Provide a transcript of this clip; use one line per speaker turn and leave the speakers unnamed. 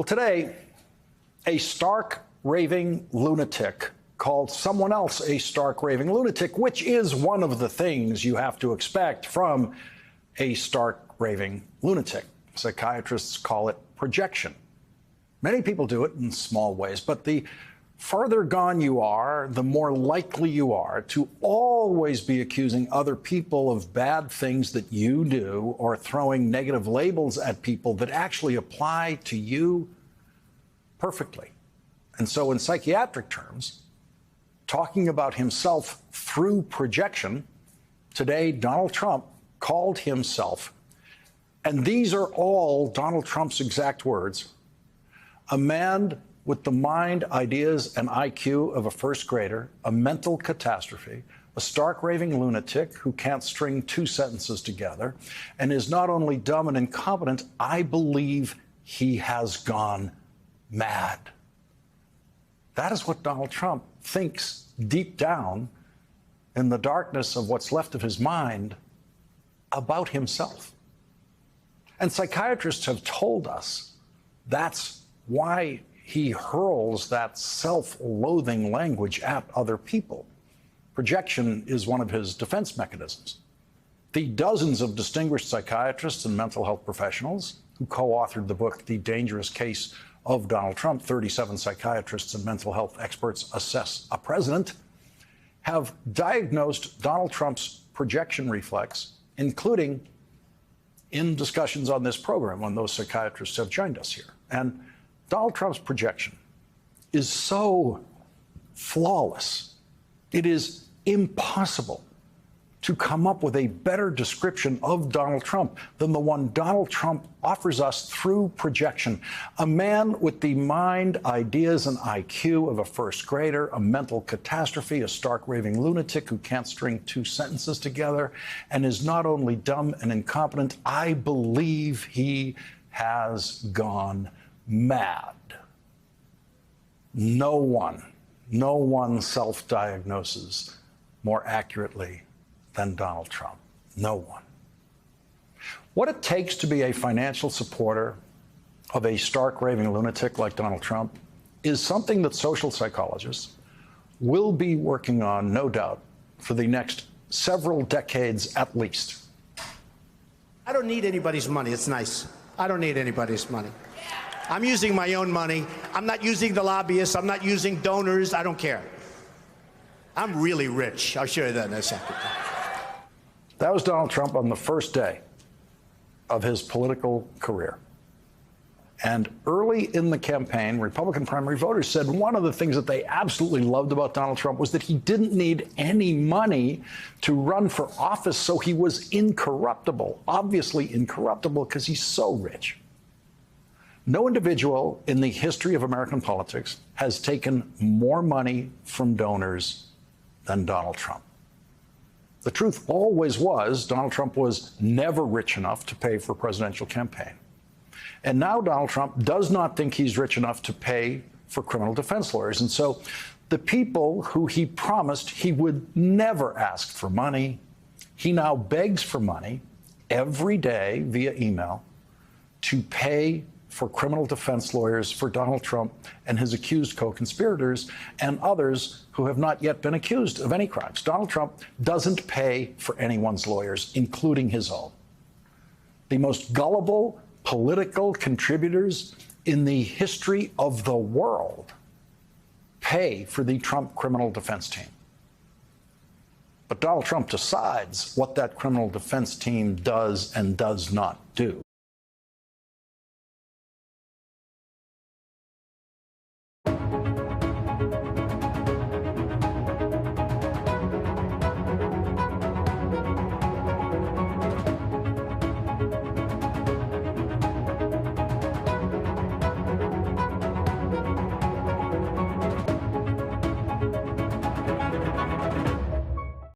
Well, today, a stark raving lunatic called someone else a stark raving lunatic, which is one of the things you have to expect from a stark raving lunatic. Psychiatrists call it projection. Many people do it in small ways, but the farther gone you are, the more likely you are to always be accusing other people of bad things that you do or throwing negative labels at people that actually apply to you perfectly. And so in psychiatric terms, talking about himself through projection, today Donald Trump called himself, and these are all Donald Trump's exact words, a man with the mind, ideas, and IQ of a first grader, a mental catastrophe, a stark raving lunatic who can't string two sentences together, and is not only dumb and incompetent, I believe he has gone mad. That is what Donald Trump thinks deep down in the darkness of what's left of his mind about himself. And psychiatrists have told us that's why he hurls that self-loathing language at other people. Projection is one of his defense mechanisms. The dozens of distinguished psychiatrists and mental health professionals who co-authored the book, The Dangerous Case of Donald Trump, 37 psychiatrists and mental health experts assess a president, have diagnosed Donald Trump's projection reflex, including in discussions on this program when those psychiatrists have joined us here. And Donald Trump's projection is so flawless, it is impossible to come up with a better description of Donald Trump than the one Donald Trump offers us through projection. A man with the mind, ideas, and IQ of a first grader, a mental catastrophe, a stark raving lunatic who can't string two sentences together, and is not only dumb and incompetent, I believe he has gone mad. No one self-diagnoses more accurately than Donald Trump. No one. What it takes to be a financial supporter of a stark raving lunatic like Donald Trump is something that social psychologists will be working on, no doubt, for the next several decades at least.
I don't need anybody's money. It's nice. I don't need anybody's money. I'm using my own money. I'm not using the lobbyists. I'm not using donors. I don't care. I'm really rich. I'll show you that in a second.
That was Donald Trump on the first day of his political career. And early in the campaign, Republican primary voters said one of the things that they absolutely loved about Donald Trump was that he didn't need any money to run for office, so he was incorruptible, obviously incorruptible because he's so rich. No individual in the history of American politics has taken more money from donors than Donald Trump. The truth always was Donald Trump was never rich enough to pay for a presidential campaign. And now Donald Trump does not think he's rich enough to pay for criminal defense lawyers. And so the people who he promised he would never ask for money, he now begs for money every day via email to pay for criminal defense lawyers for Donald Trump and his accused co-conspirators and others who have not yet been accused of any crimes. Donald Trump doesn't pay for anyone's lawyers, including his own. The most gullible political contributors in the history of the world pay for the Trump criminal defense team. But Donald Trump decides what that criminal defense team does and does not do.